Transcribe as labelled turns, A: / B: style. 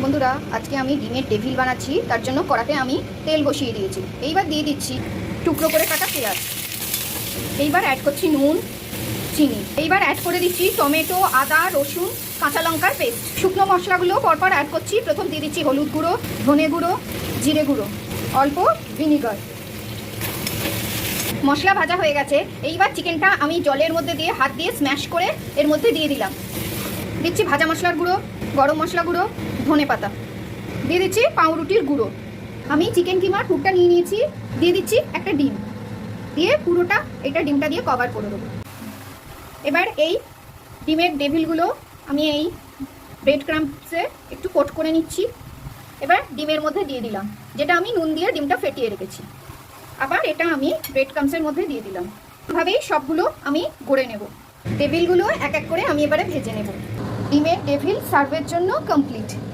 A: বন্ধুরা, আজকে আমি ডিমের ডেভিল বানাচ্ছি। তার জন্য কড়াতে আমি তেল বসিয়ে দিয়েছি। এইবার দিয়ে দিচ্ছি টুকরো করে কাটা পেঁয়াজ। এইবার অ্যাড করছি নুন, চিনি। এইবার অ্যাড করে দিচ্ছি টমেটো, আদা, রসুন, কাঁচা লঙ্কার পেস্ট। শুকনো মশলাগুলো পরপর অ্যাড করছি। প্রথম দিয়ে দিচ্ছি হলুদ গুঁড়ো, ধনে গুঁড়ো, জিরে গুঁড়ো, অল্প ভিনিগার। মশলা ভাজা হয়ে গেছে। এইবার চিকেনটা আমি জলের মধ্যে দিয়ে হাত দিয়ে স্ম্যাশ করে এর মধ্যে দিয়ে দিলাম। দিচ্ছি ভাজা মশলার গুঁড়ো, গরম মশলা গুঁড়ো, ধনে পাতা। দিয়ে দিচ্ছি পাউরুটির গুঁড়ো। আমি চিকেন কিমার পুরটা নিয়ে নিয়েছি। দিয়ে দিচ্ছি একটা ডিম, দিয়ে পুরোটা এটা ডিমটা দিয়ে কভার করে দেবো। এবার এই ডিমের ডেভিলগুলো আমি এই ব্রেড ক্রাম্পসে একটু কোট করে নিচ্ছি। এবার ডিমের মধ্যে দিয়ে দিলাম, যেটা আমি নুন দিয়ে ডিমটা ফেটিয়ে রেখেছি। আবার এটা আমি ব্রেড ক্রাম্পসের মধ্যে দিয়ে দিলাম। এভাবেই সবগুলো আমি গড়ে নেব। ডেভিলগুলো এক এক করে আমি এবারে ভেজে নেব। ডিমের ডেভিল সার্ভের জন্য কমপ্লিট।